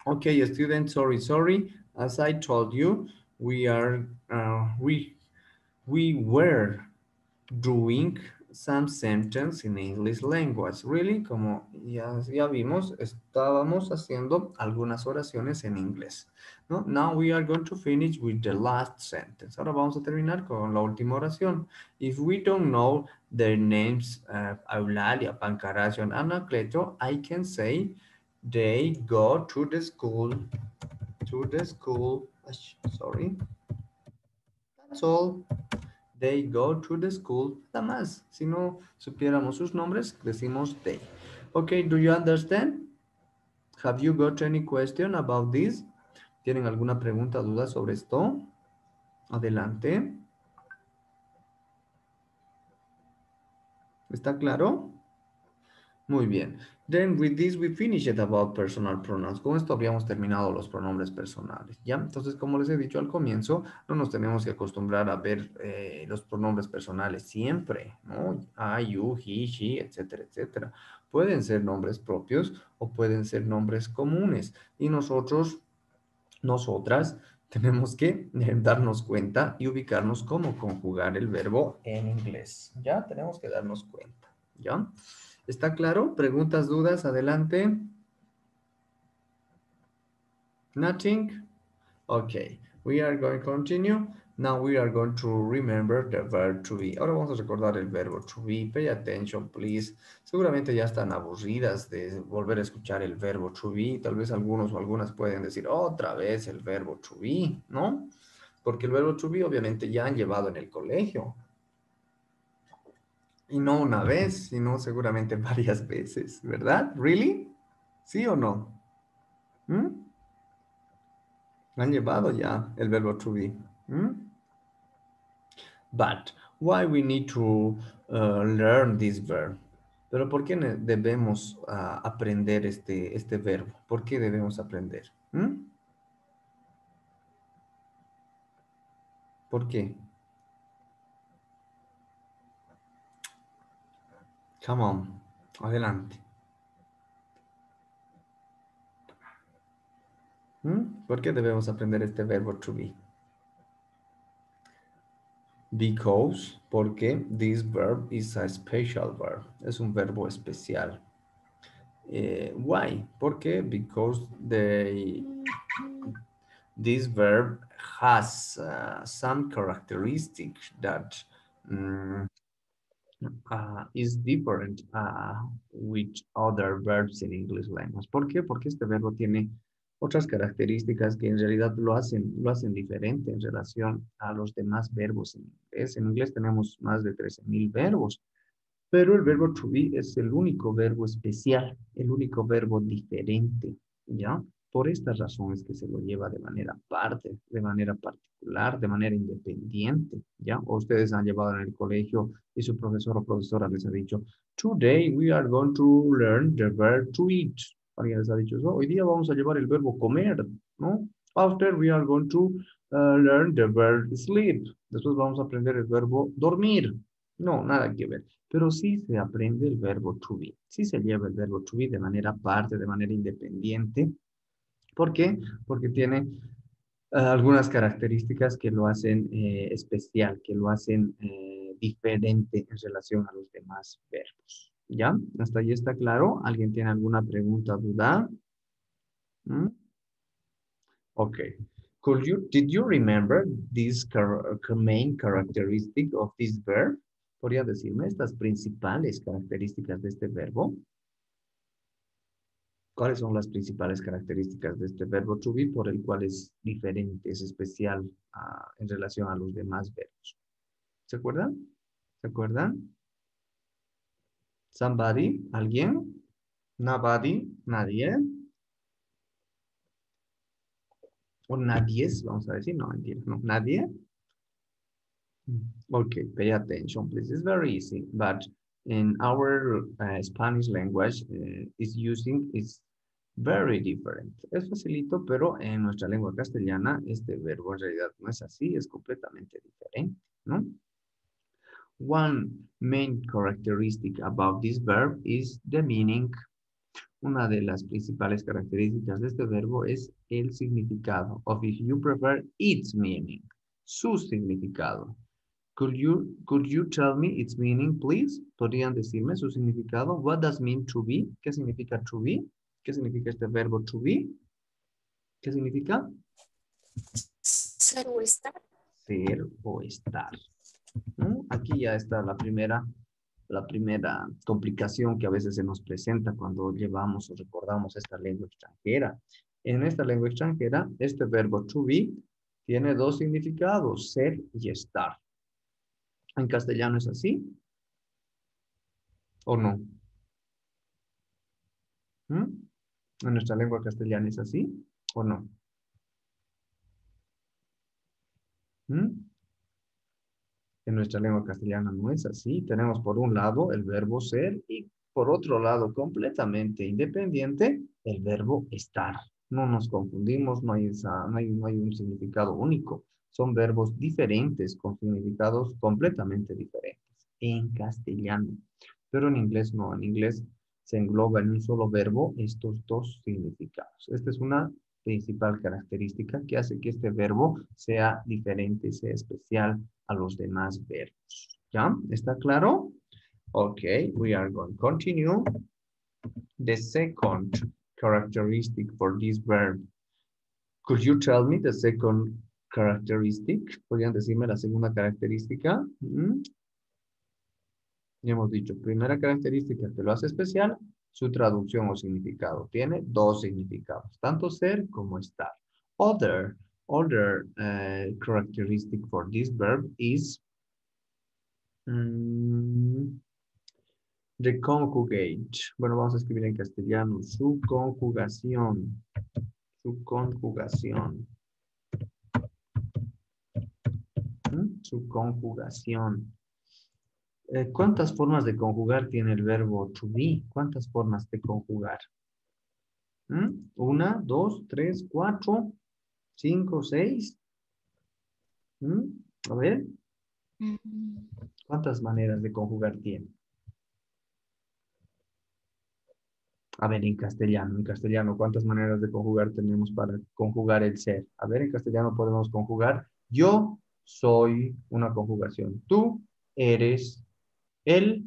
Okay, students, sorry. As I told you, we are we were doing some sentence in English language. Really, como ya vimos, estábamos haciendo algunas oraciones en inglés. ¿No? Now we are going to finish with the last sentence. Ahora vamos a terminar con la última oración. If we don't know their names, Eulalia, Pancaracio, and Anacleto, I can say they go to the school. Sorry, that's all. They go to the school. Nada más. Si no supiéramos sus nombres, decimos they. Okay, do you understand? Have you got any question about this? ¿Tienen alguna pregunta, duda sobre esto? Adelante. ¿Está claro? Muy bien. Then with this we finish it about personal pronouns. Con esto habíamos terminado los pronombres personales, ¿ya? Entonces, como les he dicho al comienzo, no nos tenemos que acostumbrar a ver los pronombres personales siempre, ¿no? I, you, he, she, etcétera, etcétera. Pueden ser nombres propios o pueden ser nombres comunes. Y nosotras, tenemos que darnos cuenta y ubicarnos cómo conjugar el verbo en inglés. ¿Ya? Tenemos que darnos cuenta, ¿ya? ¿Está claro? ¿Preguntas, dudas? Adelante. Nothing? Okay. We are going to continue. Now we are going to remember the verb to be. Ahora vamos a recordar el verbo to be. Pay attention, please. Seguramente ya están aburridas de volver a escuchar el verbo to be. Tal vez algunos o algunas pueden decir otra vez el verbo to be, ¿no? Porque el verbo to be obviamente ya han llevado en el colegio. Y no una vez, sino seguramente varias veces, ¿verdad? ¿Really? ¿Sí o no? ¿Mm? Han llevado ya el verbo to be. ¿Mm? But why we need to learn this verb? Pero ¿por qué debemos aprender este verbo? ¿Por qué debemos aprender? ¿Mm? ¿Por qué? Come on, adelante. ¿Mm? ¿Por qué debemos aprender este verbo to be? Because, porque this verb is a special verb. Es un verbo especial. Why? Porque because this verb has some characteristics that mm, is different with other verbs in English language. ¿Por qué? Porque este verbo tiene otras características que en realidad lo hacen diferente en relación a los demás verbos en inglés. En inglés tenemos más de 13,000 verbos, pero el verbo to be es el único verbo especial, el único verbo diferente, ¿ya? Por estas razones que se lo lleva de manera aparte, de manera particular, de manera independiente, ¿ya? O ustedes han llevado en el colegio y su profesor o profesora les ha dicho, Today we are going to learn the verb to eat. Alguien les ha dicho eso, hoy día vamos a llevar el verbo comer, ¿no? After we are going to learn the verb sleep. Después vamos a aprender el verbo dormir. No, nada que ver. Pero sí se aprende el verbo to be. Sí se lleva el verbo to be de manera aparte, de manera independiente. ¿Por qué? Porque tiene algunas características que lo hacen especial, que lo hacen diferente en relación a los demás verbos. ¿Ya? ¿Hasta ahí está claro? ¿Alguien tiene alguna pregunta, duda? ¿Mm? Okay. Did you remember this main characteristic of this verb? ¿Podría decirme estas principales características de este verbo? ¿Cuáles son las principales características de este verbo to be por el cual es diferente, es especial en relación a los demás verbos? ¿Se acuerdan? ¿Se acuerdan? Somebody, ¿alguien? Nobody, nadie. O nadie, vamos a decir, no, mentira, no, nadie. Okay, pay attention, please. It's very easy, but in our Spanish language, is very different. Es facilito, pero en nuestra lengua castellana, este verbo en realidad no es así, es completamente diferente, ¿no? One main characteristic about this verb is the meaning. Una de las principales características de este verbo es el significado. Of if you prefer its meaning. Su significado. Could you tell me its meaning, please? ¿Podrían decirme su significado? What does mean to be? ¿Qué significa to be? ¿Qué significa este verbo to be? ¿Qué significa? Ser o estar. Ser o estar. Aquí ya está la primera complicación que a veces se nos presenta cuando llevamos o recordamos esta lengua extranjera. En esta lengua extranjera, este verbo to be tiene dos significados, ser y estar. ¿En castellano es así? ¿O no? ¿En nuestra lengua castellana es así? ¿O no? En nuestra lengua castellana no es así. Tenemos por un lado el verbo ser y por otro lado, completamente independiente, el verbo estar. No nos confundimos, no hay un significado único. Son verbos diferentes con significados completamente diferentes en castellano. Pero en inglés no, en inglés se engloba en un solo verbo estos dos significados. Esta es una principal característica que hace que este verbo sea diferente, sea especial a los demás verbos. ¿Ya? ¿Está claro? Okay, we are going to continue. The second characteristic for this verb. Could you tell me the second characteristic? ¿Podrían decirme la segunda característica? Ya hemos dicho, primera característica que lo hace especial, su traducción o significado. Tiene dos significados, tanto ser como estar. Other characteristic for this verb is the conjugate. Bueno, vamos a escribir en castellano. Su conjugación. Su conjugación. Su conjugación. ¿Cuántas formas de conjugar tiene el verbo to be? ¿Cuántas formas de conjugar? Una, dos, tres, cuatro, cinco, seis. A ver. ¿Cuántas maneras de conjugar tiene? A ver, en castellano, ¿cuántas maneras de conjugar tenemos para conjugar el ser? A ver, en castellano podemos conjugar yo soy una conjugación. Tú eres, él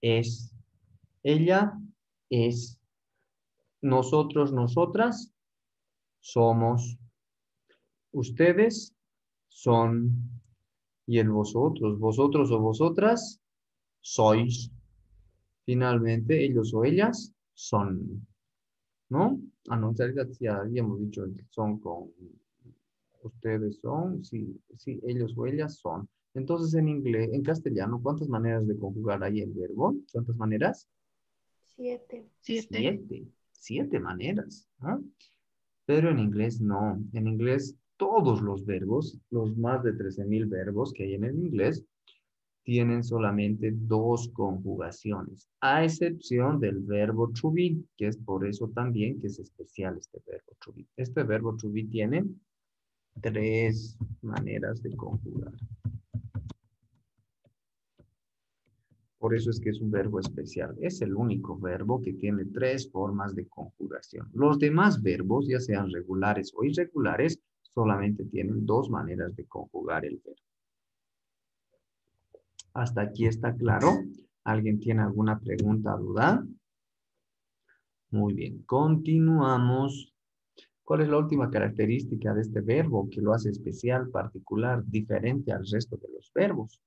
es, ella es, nosotros, nosotras somos, ustedes son y el vosotros, vosotros o vosotras sois. Finalmente, ellos o ellas son. ¿No? Ah, no, en realidad ya habíamos dicho son con ustedes son, sí, sí, ellos o ellas son. Entonces en inglés, en castellano, ¿cuántas maneras de conjugar hay el verbo? ¿Cuántas maneras? 7. Siete maneras. ¿Ah? Pero en inglés no. En inglés todos los verbos, los más de 13,000 verbos que hay en el inglés, tienen solamente dos conjugaciones, a excepción del verbo to be, que es por eso también que es especial este verbo to be. Este verbo to be tiene tres maneras de conjugar. Por eso es que es un verbo especial. Es el único verbo que tiene tres formas de conjugación. Los demás verbos, ya sean regulares o irregulares, solamente tienen dos maneras de conjugar el verbo. ¿Hasta aquí está claro? ¿Alguien tiene alguna pregunta o duda? Muy bien, continuamos. ¿Cuál es la última característica de este verbo que lo hace especial, particular, diferente al resto de los verbos?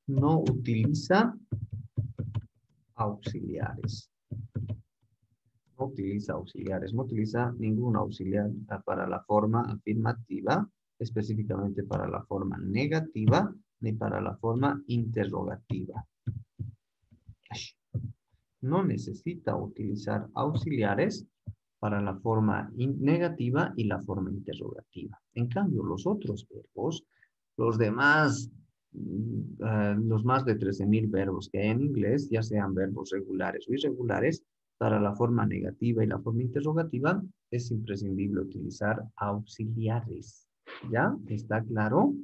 No utiliza auxiliares. No utiliza auxiliares, no utiliza ningún auxiliar para la forma afirmativa, específicamente para la forma negativa, ni para la forma interrogativa. No necesita utilizar auxiliares para la forma negativa y la forma interrogativa. En cambio, los otros verbos, los demás, los más de 13,000 verbos que hay en inglés, ya sean verbos regulares o irregulares, para la forma negativa y la forma interrogativa, es imprescindible utilizar auxiliares. ¿Ya? ¿Está claro?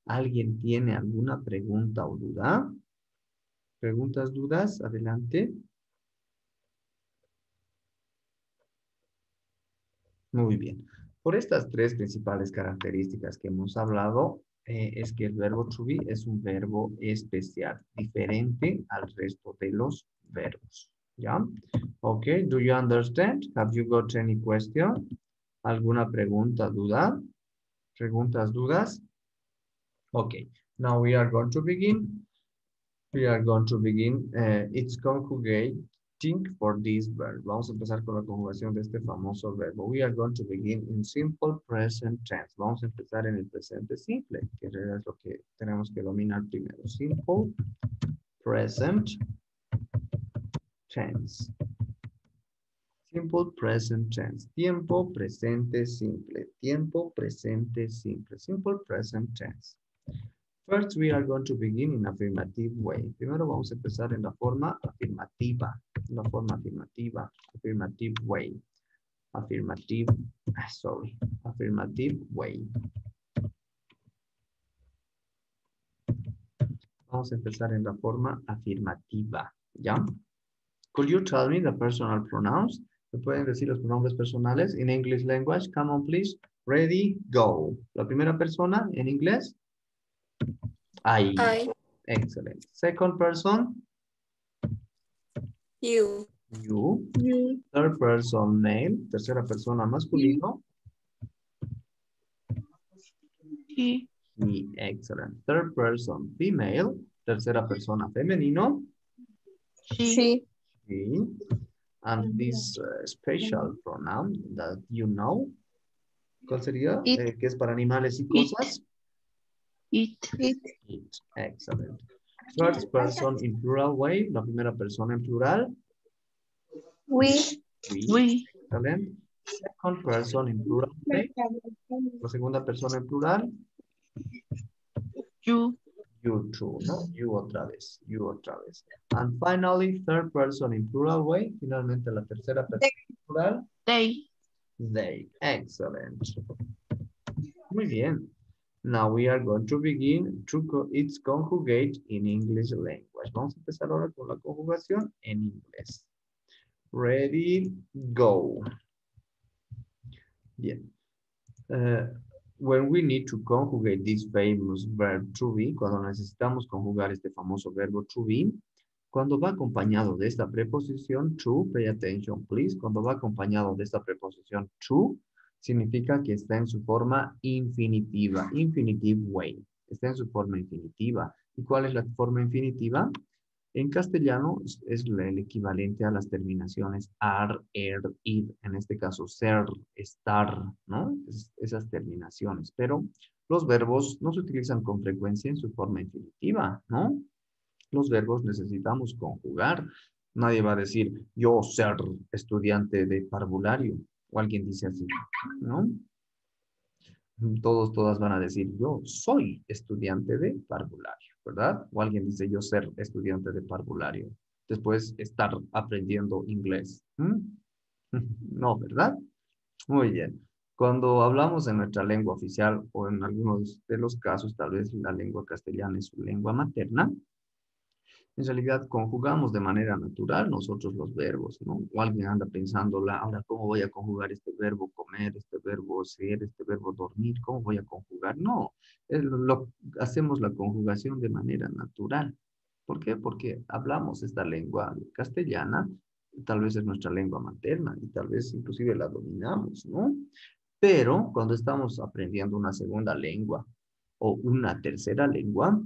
¿Alguien tiene alguna pregunta o duda? ¿Preguntas, dudas? Adelante. Muy bien. Por estas tres principales características que hemos hablado, es que el verbo to be es un verbo especial, diferente al resto de los verbos. ¿Ya? Ok, do you understand? Have you got any question? ¿Alguna pregunta, duda? ¿Preguntas, dudas? Okay, now we are going to begin. We are going to begin its conjugating for this verb. Vamos a empezar con la conjugación de este famoso verbo. We are going to begin in simple present tense. Vamos a empezar en el presente simple, que es lo que tenemos que dominar primero. Simple present tense. Simple present tense. Tiempo presente simple. Tiempo presente simple. Simple present tense. First, we are going to begin in affirmative way. Primero vamos a empezar en la forma afirmativa. La forma afirmativa. Affirmative way. Affirmative way. Vamos a empezar en la forma afirmativa. ¿Ya? Could you tell me the personal pronouns? ¿Me pueden decir los pronombres personales in English language? Come on, please. Ready, go. La primera persona en inglés. I. Excellent. Second person. You. You. Third person male. Tercera persona masculino. He. He. Excellent. Third person female. Tercera persona femenino. She. She. And this special pronoun that you know. ¿Cuál sería? It. Que es para animales y cosas. It. It. Excellent. First person in plural way. La primera persona en plural. We. We. Excellent. Second person in plural way. La segunda persona en plural. You. You too, ¿no? You otra vez. You otra vez. And finally, third person in plural way. Finalmente, la tercera persona en plural. They. They. Excellent. Muy bien. Now we are going to begin to its conjugate in English language. Vamos a empezar ahora con la conjugación en inglés. Ready, go. Bien. When we need to conjugate this famous verb to be, cuando necesitamos conjugar este famoso verbo to be, cuando va acompañado de esta preposición to, pay attention please, cuando va acompañado de esta preposición to, significa que está en su forma infinitiva, infinitive way, está en su forma infinitiva. ¿Y cuál es la forma infinitiva? En castellano es el equivalente a las terminaciones ar, ir, en este caso ser, estar, ¿no? Esas terminaciones, pero los verbos no se utilizan con frecuencia en su forma infinitiva, ¿no? Los verbos necesitamos conjugar. Nadie va a decir yo ser estudiante de parvulario, o alguien dice así, ¿no? Todas van a decir, yo soy estudiante de parvulario, ¿verdad? O alguien dice, yo ser estudiante de parvulario. Después, estar aprendiendo inglés. No, ¿verdad? Muy bien. Cuando hablamos en nuestra lengua oficial o en algunos de los casos, tal vez la lengua castellana es su lengua materna, en realidad conjugamos de manera natural nosotros los verbos, ¿no? O alguien anda pensando, ahora, ¿cómo voy a conjugar este verbo comer, este verbo ser, este verbo dormir? ¿Cómo voy a conjugar? No, hacemos la conjugación de manera natural. ¿Por qué? Porque hablamos esta lengua castellana, tal vez es nuestra lengua materna y tal vez inclusive la dominamos, ¿no? Pero cuando estamos aprendiendo una segunda lengua o una tercera lengua,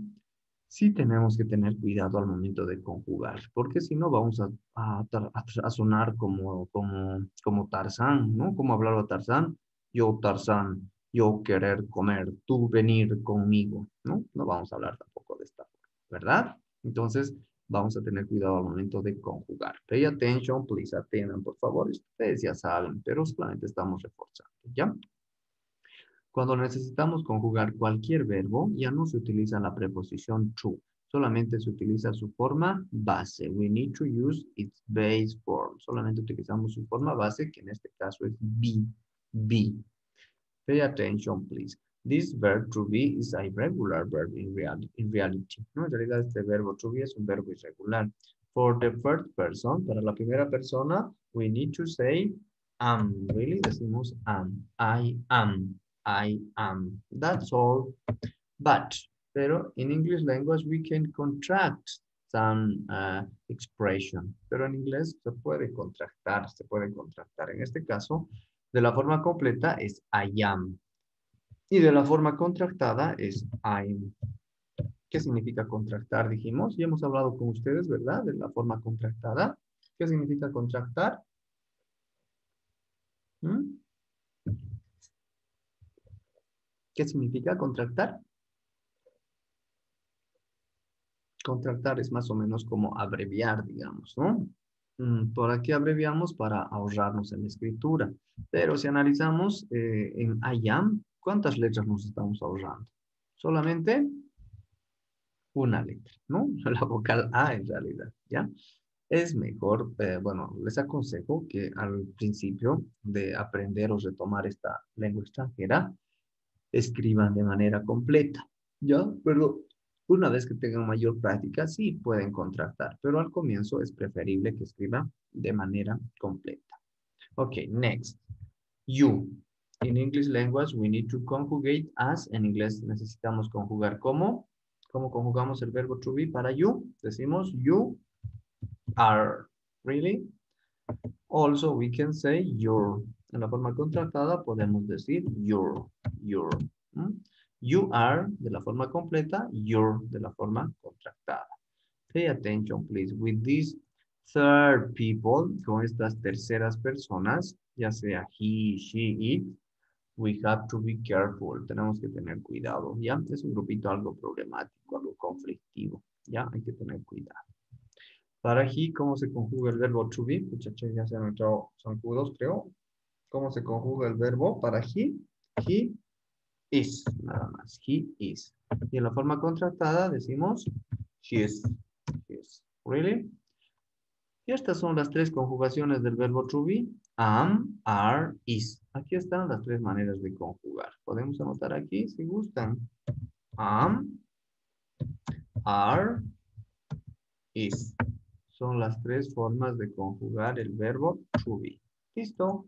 sí tenemos que tener cuidado al momento de conjugar, porque si no vamos a sonar como Tarzán, ¿no? Como hablaba Tarzán, yo Tarzán, yo querer comer, tú venir conmigo, ¿no? No vamos a hablar tampoco de esta forma, ¿verdad? Entonces, vamos a tener cuidado al momento de conjugar. Pay attention, please, atiendan, por favor. Ustedes ya saben, pero solamente estamos reforzando, ¿ya? Cuando necesitamos conjugar cualquier verbo, ya no se utiliza la preposición to, solamente se utiliza su forma base. We need to use its base form. Solamente utilizamos su forma base, que en este caso es be. Be. Pay attention, please. This verb to be is a irregular verb in reality. ¿No? En realidad este verbo to be es un verbo irregular. For the first person, para la primera persona, we need to say am. Really? Decimos am. I am. I am. That's all. But, pero in English language we can contract some expression. Pero en inglés se puede contractar, se puede contractar. En este caso, de la forma completa es I am. Y de la forma contractada es I'm. ¿Qué significa contractar? Dijimos, ya hemos hablado con ustedes, ¿verdad? De la forma contractada. ¿Qué significa contractar? ¿Mm? ¿Qué significa contractar? Contractar es más o menos como abreviar, digamos, ¿no? ¿Por aquí abreviamos? Para ahorrarnos en la escritura. Pero si analizamos en I am, ¿cuántas letras nos estamos ahorrando? Solamente una letra, ¿no? La vocal A en realidad, ¿ya? Es mejor, bueno, les aconsejo que al principio de aprender o retomar esta lengua extranjera, escriban de manera completa, ¿ya? Pero una vez que tengan mayor práctica, sí pueden contractar, pero al comienzo es preferible que escriban de manera completa. Ok, next. You. In English language, we need to conjugate as. En inglés necesitamos conjugar como. ¿Cómo conjugamos el verbo to be para you? Decimos you are. Really? Also, we can say your. En la forma contractada podemos decir your. ¿Mm? You are de la forma completa, your de la forma contractada. Pay attention, please. With these third people, con estas terceras personas, ya sea he, she, it, we have to be careful. Tenemos que tener cuidado, ¿ya? Es un grupito algo problemático, algo conflictivo, ¿ya? Hay que tener cuidado. Para he, ¿cómo se conjuga el verbo to be? Muchachos, ya se han entrado zancudos, creo. ¿Cómo se conjuga el verbo para he? He is, nada más. He is. Y en la forma contractada decimos she is. She is. Really? Y estas son las tres conjugaciones del verbo to be. Am, are, is. Aquí están las tres maneras de conjugar. Podemos anotar aquí si gustan. Am, are, is. Son las tres formas de conjugar el verbo to be. ¿Listo?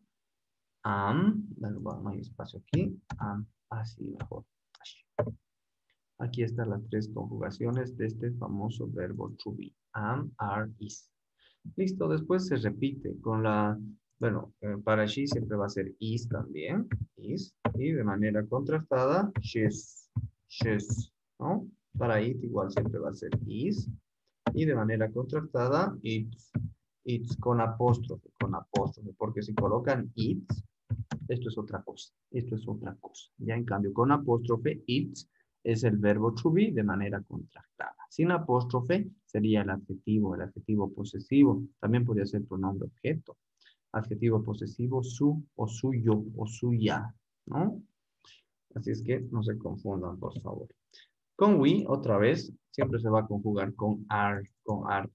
Am, no hay espacio aquí. Am, así mejor. Aquí están las tres conjugaciones de este famoso verbo to be. Am, are, is. Listo, después se repite con la, bueno, para she siempre va a ser is también, is, y de manera contrastada, she's, ¿no? Para it igual siempre va a ser is, y de manera contrastada, it's con apóstrofe, porque si colocan it's, esto es otra cosa, Ya en cambio, con apóstrofe, it's es el verbo to be de manera contractada. Sin apóstrofe sería el adjetivo posesivo. También podría ser pronombre objeto. Adjetivo posesivo, su o suyo o suya, ¿no? Así es que no se confundan, por favor. Con we, otra vez, siempre se va a conjugar con are,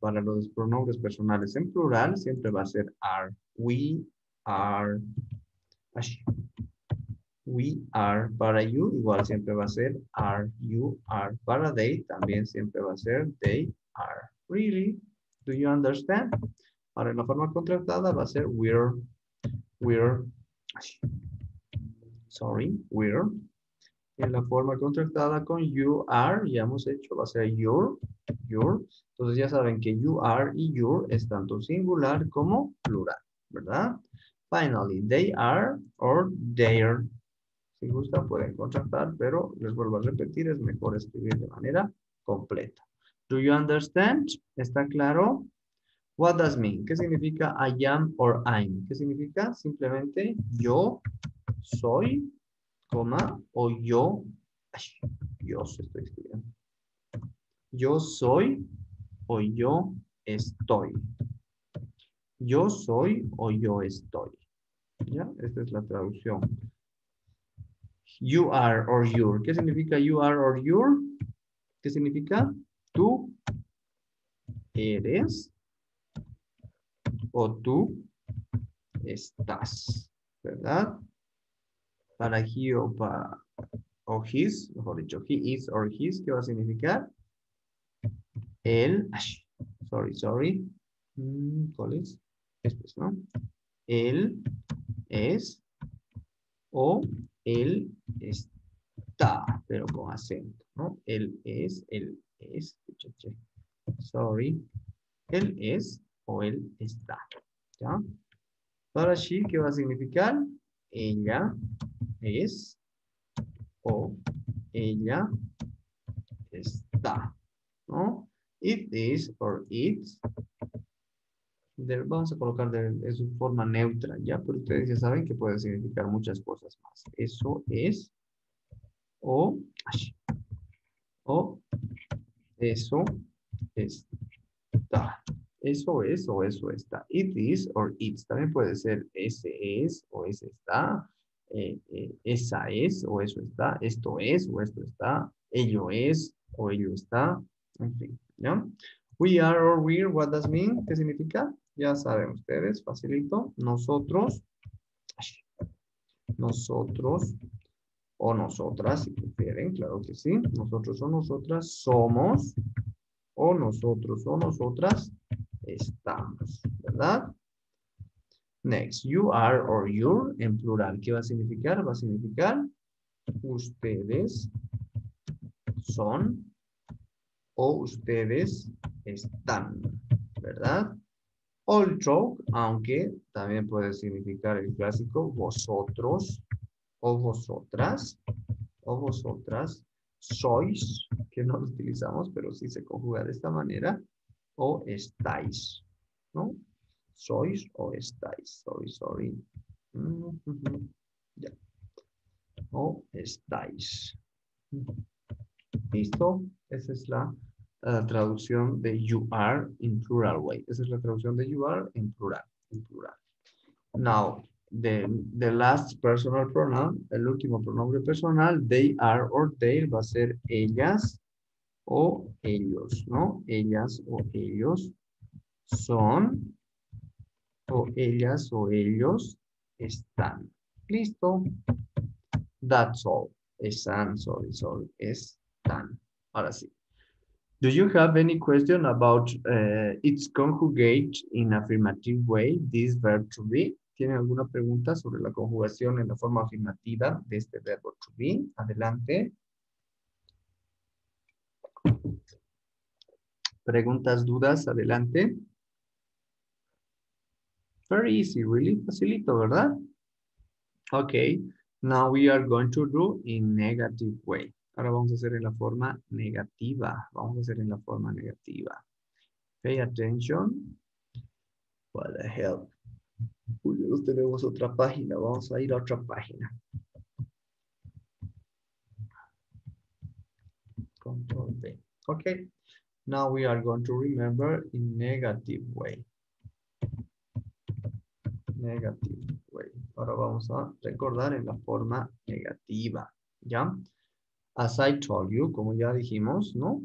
Para los pronombres personales en plural, siempre va a ser are. We are. Así. We are para you, igual siempre va a ser are, you are. Para they, también siempre va a ser they are. Really? Do you understand? Ahora en la forma contractada va a ser we're, we're. En la forma contractada con you are, ya hemos hecho, va a ser your. Entonces ya saben que you are y your es tanto singular como plural, ¿verdad? Finally, they are or their. Si gusta pueden contractar, pero les vuelvo a repetir, es mejor escribir de manera completa. Do you understand? ¿Está claro? What does mean? ¿Qué significa I am or I'm? ¿Qué significa? Simplemente yo soy, coma, o yo estoy escribiendo. Yo soy o yo estoy. Yo soy o yo estoy. ¿Ya? Esta es la traducción. You are or your. ¿Qué significa you are or your? ¿Qué significa? Tú eres o tú estás, ¿verdad? Para he o his, mejor dicho, he is or his, ¿qué va a significar? Él, sorry. ¿Cuál es? Este es, ¿no? Él es o él está, pero con acento, ¿no? Él es, sorry. Él es o él está, ¿ya? Para she, ¿qué va a significar? Ella es o ella está, ¿no? It is or it's. Vamos a colocar de su forma neutra, ¿ya? Pero ustedes ya saben que puede significar muchas cosas más. Eso es o, o eso está. Eso es o eso está. It is or it's. También puede ser ese es o ese está. Esa es o eso está. Esto es o esto está. Ello es o ello está. En fin, ¿ya? We are or we're, what does mean? ¿Qué significa? Ya saben ustedes, facilito. Nosotros o nosotras, si prefieren, claro que sí. Nosotros o nosotras somos o nosotros o nosotras estamos, ¿verdad? Next, you are or you're en plural. ¿Qué va a significar? Va a significar ustedes son o ustedes están, ¿verdad? Although, aunque también puede significar el clásico vosotros o vosotras sois, que no lo utilizamos, pero sí se conjuga de esta manera, o estáis, ¿no? Sois o estáis, sorry. Ya. O estáis. Listo, esa es la traducción de you are in plural way. Esa es la traducción de you are en plural, Now, the last personal pronoun, el último pronombre personal, they are or they va a ser ellas o ellos, ¿no? Ellas o ellos son o ellas o ellos están. Listo. That's all. Están, sorry. Están. Ahora sí. Do you have any question about its conjugate in affirmative way, this verb to be? ¿Tienen alguna pregunta sobre la conjugación en la forma afirmativa de este verbo to be? Adelante. Preguntas, dudas, adelante. Very easy, really facilito, ¿verdad? Okay, now we are going to do in negative way. Ahora vamos a hacer en la forma negativa. Pay attention. What the hell. Uy, ya tenemos otra página. Vamos a ir a otra página. Control V. Okay. Now we are going to remember in negative way. Negative way. Ahora vamos a recordar en la forma negativa. ¿Ya? As I told you, como ya dijimos, ¿no?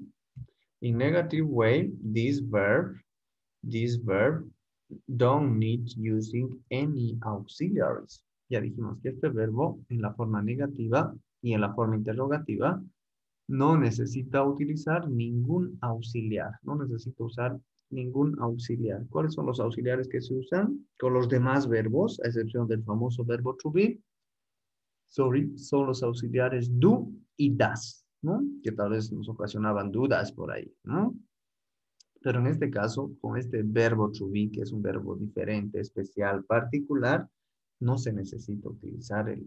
In negative way, this verb don't need using any auxiliaries. Ya dijimos que este verbo en la forma negativa y en la forma interrogativa no necesita utilizar ningún auxiliar. No necesita usar ningún auxiliar. ¿Cuáles son los auxiliares que se usan? Con los demás verbos, a excepción del famoso verbo to be. Son los auxiliares do y das, ¿no? Que tal vez nos ocasionaban dudas por ahí, ¿no? Pero en este caso, con este verbo to be, que es un verbo diferente, especial, particular, no se necesita utilizar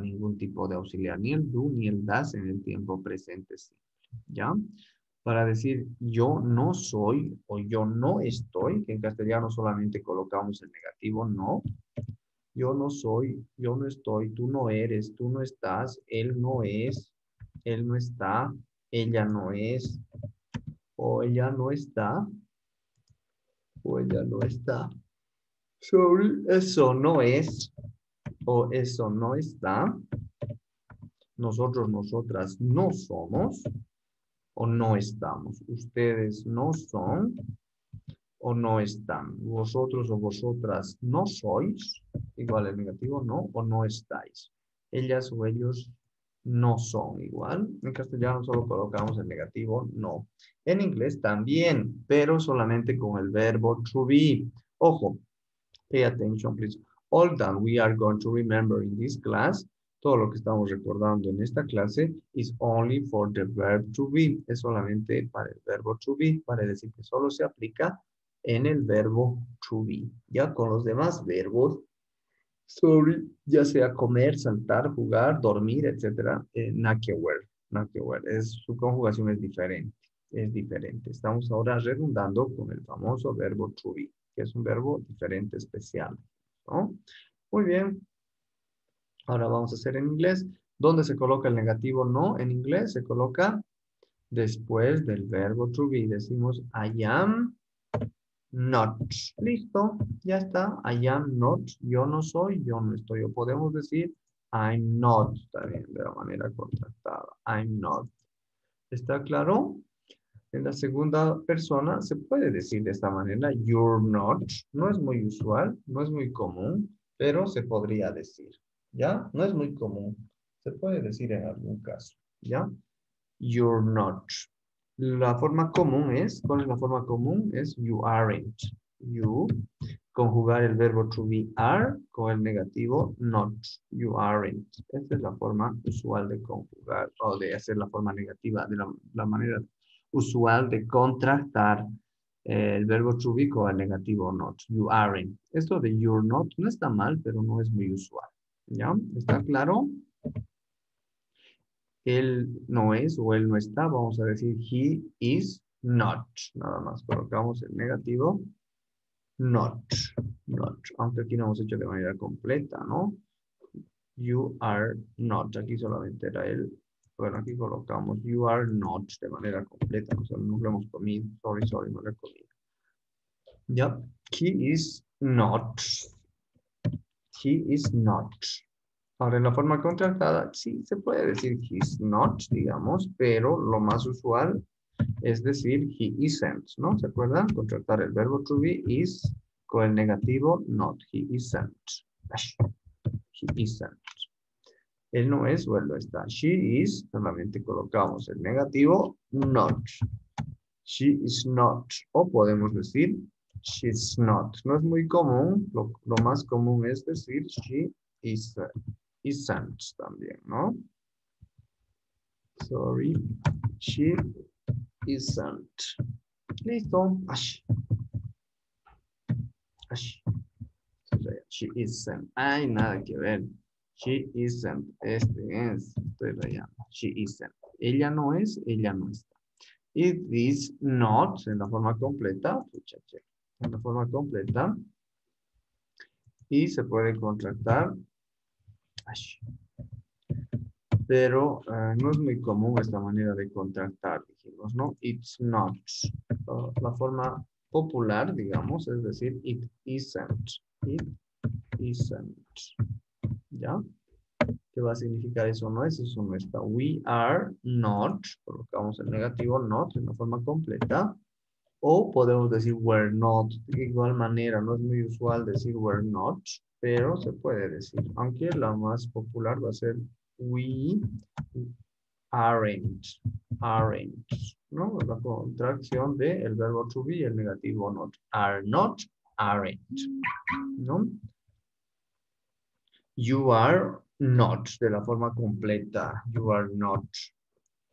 ningún tipo de auxiliar, ni el do ni el das en el tiempo presente simple, ¿ya? Para decir yo no soy o yo no estoy, que en castellano solamente colocamos el negativo, no. Yo no soy, yo no estoy, tú no eres, tú no estás, él no es, él no está, ella no es, o ella no está, o ella no está. Sorry, eso no es, o eso no está. Nosotros, nosotras no somos, o no estamos. Ustedes no son, o no están. Vosotros o vosotras no sois, igual el negativo no, o no estáis. Ellas o ellos no son igual. En castellano solo colocamos el negativo no. En inglés también, pero solamente con el verbo to be. Ojo, pay attention, please. All that we are going to remember in this class, todo lo que estamos recordando en esta clase, is only for the verb to be. Es solamente para el verbo to be, para decir que solo se aplica en el verbo to be. Ya con los demás verbos, sorry, ya sea comer, saltar, jugar, dormir, etcétera, nada que ver, nada que ver. Su conjugación es diferente, es diferente. Estamos ahora redundando con el famoso verbo to be, que es un verbo diferente, especial, ¿no? Muy bien. Ahora vamos a hacer en inglés. ¿Dónde se coloca el negativo no? En inglés se coloca después del verbo to be. Decimos I am not. Listo, ya está. I am not. Yo no soy, yo no estoy. O podemos decir I'm not también de la manera contractada. I'm not. ¿Está claro? En la segunda persona se puede decir de esta manera you're not. No es muy usual, no es muy común, pero se podría decir. ¿Ya? No es muy común. Se puede decir en algún caso. ¿Ya? You're not. La forma común es, ¿cuál es la forma común? Es you aren't. You, conjugar el verbo to be are con el negativo not. You aren't. Esta es la forma usual de conjugar o de hacer la forma negativa, de la manera usual de contractar el verbo to be con el negativo not. You aren't. Esto de you're not no está mal, pero no es muy usual. ¿Ya? ¿Está claro? Él no es o él no está, vamos a decir he is not. Nada más colocamos el negativo not, not. Aunque aquí no hemos hecho de manera completa, ¿no? You are not. Aquí solamente era él. Bueno, aquí colocamos you are not de manera completa. O sea, no lo hemos comido. Sorry, no lo he comido. Yep. He is not. He is not. Ahora, en la forma contractada, sí se puede decir he's not, digamos, pero lo más usual es decir he isn't, ¿no? ¿Se acuerdan? Contractar el verbo to be is con el negativo not, he isn't. He isn't. Él no es o él no está. She is, solamente colocamos el negativo not. She is not. O podemos decir she's not. No es muy común, lo más común es decir she isn't también, ¿no? Sorry, she isn't. Listo. Ash. She isn't. Ay, nada que ver. She isn't. Estoy rayando. She isn't. Ella no es, ella no está. It is not, en la forma completa, en la forma completa, y se puede contractar, pero no es muy común esta manera de contractar, dijimos, ¿no? It's not. La forma popular, digamos, es decir, it isn't. It isn't. ¿Ya? ¿Qué va a significar eso no es? Eso no está. We are not. Colocamos el negativo not en la forma completa. O podemos decir we're not. De igual manera, no es muy usual decir we're not, pero se puede decir. Aunque la más popular va a ser we aren't. Aren't. ¿No? La contracción de el verbo to be y el negativo not. Are not, aren't. ¿No? You are not, de la forma completa. You are not.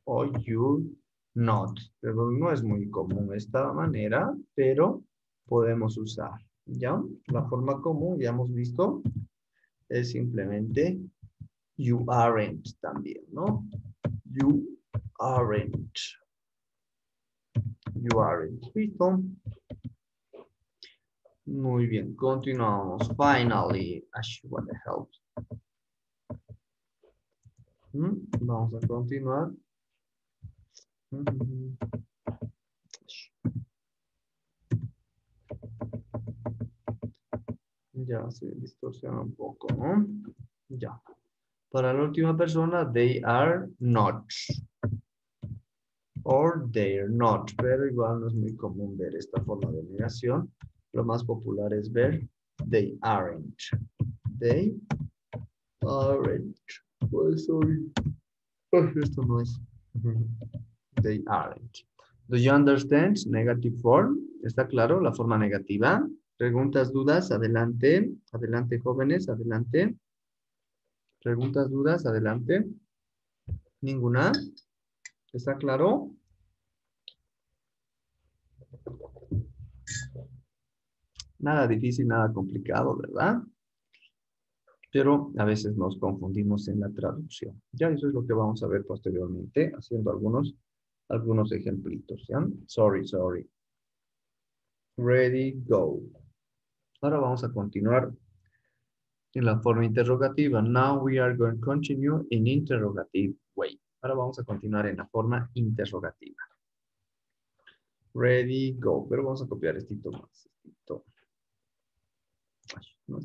O you not. Pero no es muy común esta manera, pero podemos usar. ¿Ya? La forma común, ya hemos visto, es simplemente you aren't también, ¿no? You aren't. You aren't. ¿Listo? Muy bien, continuamos. Finally, what the hell? Vamos a continuar. Ya se distorsiona un poco, ¿no? Ya. Para la última persona, they are not. Or they're not. Pero igual no es muy común ver esta forma de negación. Lo más popular es ver they aren't. They aren't. Oh, sorry. Uy, esto no es. They aren't. Do you understand? Negative form. ¿Está claro? La forma negativa. Preguntas, dudas, adelante. Adelante, jóvenes, adelante. Preguntas, dudas, adelante. Ninguna. ¿Está claro? Nada difícil, nada complicado, ¿verdad? Pero a veces nos confundimos en la traducción. Ya eso es lo que vamos a ver posteriormente, haciendo algunos ejemplitos, ¿ya? Sorry. Ready, go. Ahora vamos a continuar en la forma interrogativa. Now we are going to continue in interrogative way. Ahora vamos a continuar en la forma interrogativa. Ready, go. Pero vamos a copiar esto más. No,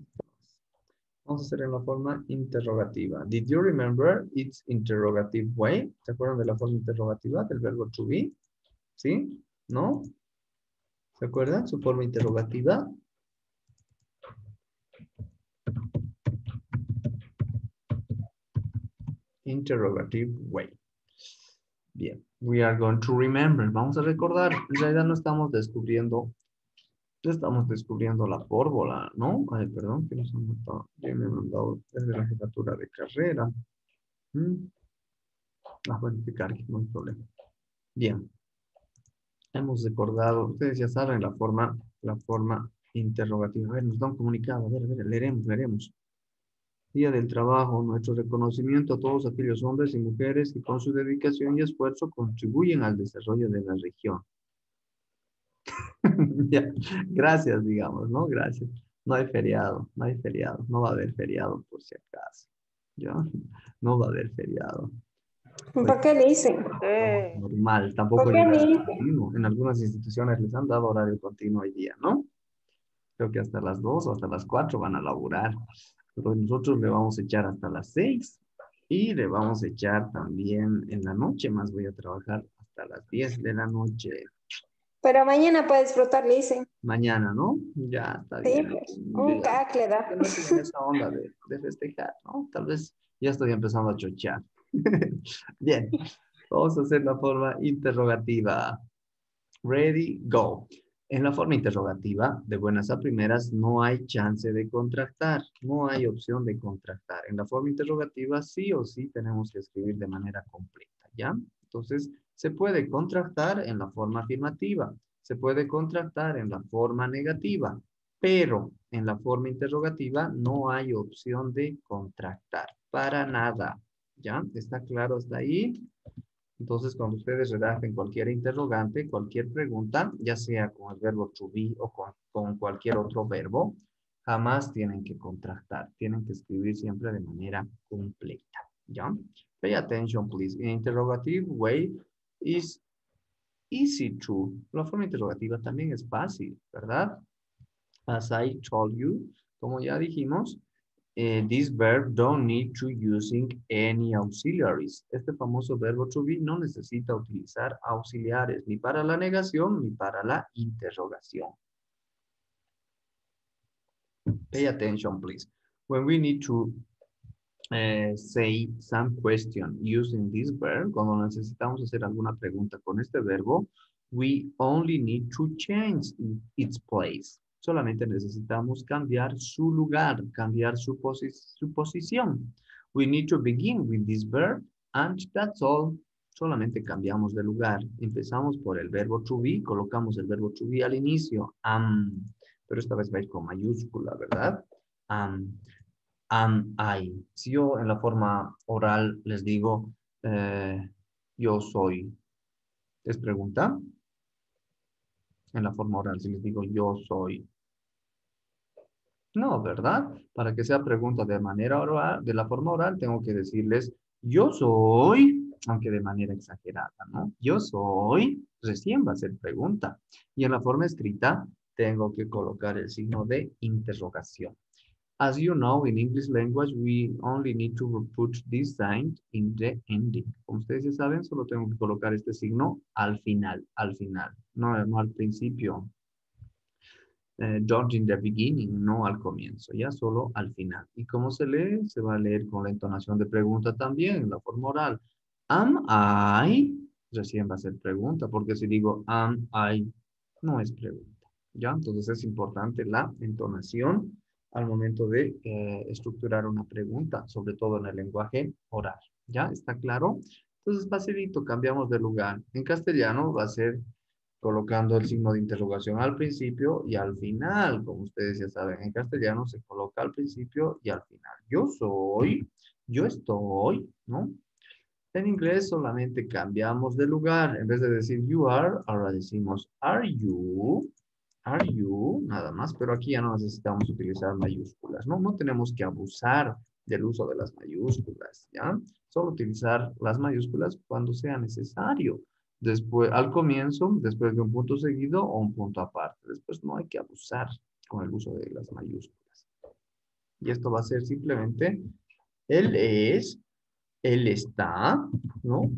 vamos a hacer en la forma interrogativa. Did you remember its interrogative way? ¿Se acuerdan de la forma interrogativa del verbo to be? ¿Sí? ¿No? ¿Se acuerdan? Su forma interrogativa. Interrogative way. Bien. We are going to remember. Vamos a recordar. En realidad no estamos descubriendo la fórmula, ¿no? Ay, perdón, que nos han mandado. Ya me han mandado desde la jefatura de carrera. Bueno, que cargue, no hay problema. Bien. Hemos recordado, ustedes ya saben la forma interrogativa. A ver, nos da un comunicado. A ver, leeremos. Día del trabajo, nuestro reconocimiento a todos aquellos hombres y mujeres que con su dedicación y esfuerzo contribuyen al desarrollo de la región. Ya, gracias, digamos, ¿no? Gracias. No hay feriado, no va a haber feriado por si acaso. ¿Ya? No va a haber feriado. ¿Por qué le dicen? Normal, tampoco ¿Por hay qué le horario dicen? continuo. En algunas instituciones les han dado horario continuo hoy día, ¿no? Creo que hasta las 2 o hasta las 4 van a laburar. Pero nosotros le vamos a echar hasta las 6 y le vamos a echar también en la noche, más voy a trabajar hasta las 10 de la noche. Pero mañana puede disfrutar, le dicen. Mañana, ¿no? Ya está Sí, bien. pues, Yo un ya cacle da. no estoy en esa onda de festejar, ¿no? Tal vez ya estoy empezando a chochear. Bien, vamos a hacer la forma interrogativa. Ready, go. En la forma interrogativa, de buenas a primeras, no hay chance de contractar, no hay opción de contractar. En la forma interrogativa, sí o sí tenemos que escribir de manera completa, ¿ya? Entonces, se puede contractar en la forma afirmativa, se puede contractar en la forma negativa, pero en la forma interrogativa no hay opción de contractar, para nada, ¿ya? ¿Está claro hasta ahí? Entonces, cuando ustedes redacten cualquier interrogante, cualquier pregunta, ya sea con el verbo to be o con cualquier otro verbo, jamás tienen que contractar. Tienen que escribir siempre de manera completa. ¿Ya? Pay attention, please. In interrogative way is easy to. La forma interrogativa también es fácil, ¿verdad? As I told you, como ya dijimos, this verb don't need to using any auxiliaries. Este famoso verbo to be no necesita utilizar auxiliares ni para la negación ni para la interrogación. Pay attention, please. When we need to say some question using this verb, cuando necesitamos hacer alguna pregunta con este verbo, we only need to change its place. Solamente necesitamos cambiar su lugar, cambiar su posición. We need to begin with this verb and that's all. Solamente cambiamos de lugar. Empezamos por el verbo to be, colocamos el verbo to be al inicio. Pero esta vez va a ir con mayúscula, ¿verdad? Am I. Si yo en la forma oral les digo, yo soy, ¿les pregunta? En la forma oral, si les digo, yo soy. No, ¿verdad? Para que sea pregunta de manera oral, de la forma oral, tengo que decirles, yo soy, aunque de manera exagerada, ¿no? Yo soy, recién va a ser pregunta. Y en la forma escrita, tengo que colocar el signo de interrogación. As you know, in English language, we only need to put this sign in the ending. Como ustedes ya saben, solo tengo que colocar este signo al final, no al principio. Don't in the beginning, no al comienzo, ya solo al final. ¿Y cómo se lee? Se va a leer con la entonación de pregunta también, en la forma oral. Am I, recién va a ser pregunta, porque si digo am I, no es pregunta. ¿Ya? Entonces es importante la entonación al momento de estructurar una pregunta, sobre todo en el lenguaje oral. ¿Ya? ¿Está claro? Entonces, facilito, cambiamos de lugar. En castellano va a ser colocando el signo de interrogación al principio y al final, como ustedes ya saben, en castellano se coloca al principio y al final. Yo soy, yo estoy, ¿no? En inglés solamente cambiamos de lugar. En vez de decir you are, ahora decimos are you, nada más. Pero aquí ya no necesitamos utilizar mayúsculas, ¿no? No tenemos que abusar del uso de las mayúsculas, ¿ya? Solo utilizar las mayúsculas cuando sea necesario. Después, al comienzo, después de un punto seguido o un punto aparte. Después no hay que abusar con el uso de las mayúsculas. Y esto va a ser simplemente, él es, él está, ¿no?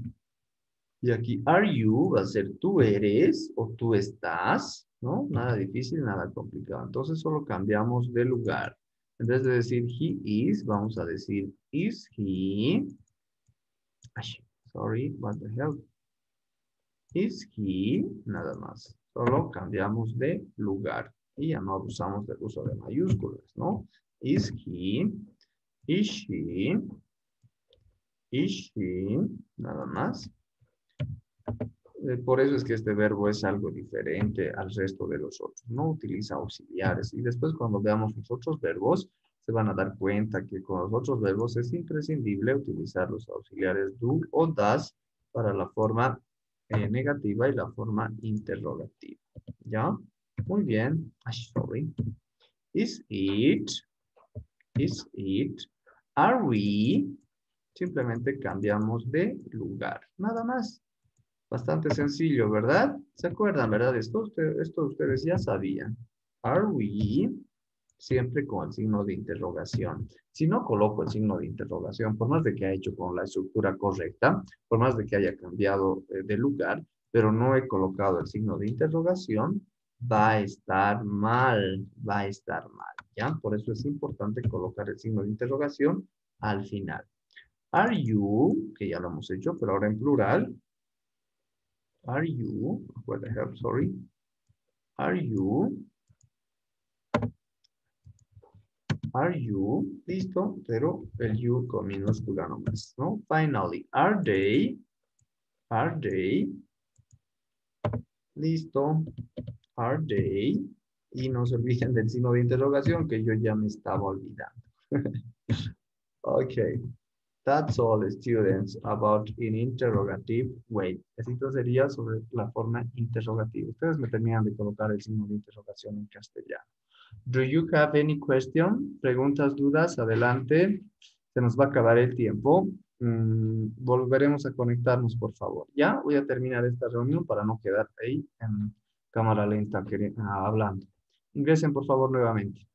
Y aquí, are you, va a ser tú eres o tú estás, ¿no? Nada difícil, nada complicado. Entonces solo cambiamos de lugar. En vez de decir he is, vamos a decir is he. Ay, sorry, what the hell. Is he, nada más. Solo cambiamos de lugar. Y ya no abusamos del uso de mayúsculas, ¿no? Is he, is she, is she, nada más. Por eso es que este verbo es algo diferente al resto de los otros. No utiliza auxiliares. Y después cuando veamos los otros verbos, se van a dar cuenta que con los otros verbos es imprescindible utilizar los auxiliares do o das para la forma negativa y la forma interrogativa. ¿Ya? Muy bien. Ay, sorry. Is it? Is it? Are we? Simplemente cambiamos de lugar. Nada más. Bastante sencillo, ¿verdad? ¿Se acuerdan, verdad? Esto ustedes ya sabían. Are we? Siempre con el signo de interrogación. Si no coloco el signo de interrogación, por más de que haya hecho con la estructura correcta, por más de que haya cambiado de lugar, pero no he colocado el signo de interrogación, va a estar mal, va a estar mal, ¿ya? Por eso es importante colocar el signo de interrogación al final. Are you, que ya lo hemos hecho, pero ahora en plural, are you, what the hell, sorry. Are you, listo, pero el you con minúscula nomás, ¿no? Finally, are they, listo, are they, y no se olviden del signo de interrogación que yo ya me estaba olvidando. Okay. That's all, students, about in interrogative way. Esto sería sobre la forma interrogativa. Ustedes me terminan de colocar el signo de interrogación en castellano. Do you have any question? Preguntas, dudas, adelante. Se nos va a acabar el tiempo. Volveremos a conectarnos, por favor. Ya voy a terminar esta reunión para no quedar ahí en cámara lenta hablando. Ingresen, por favor, nuevamente.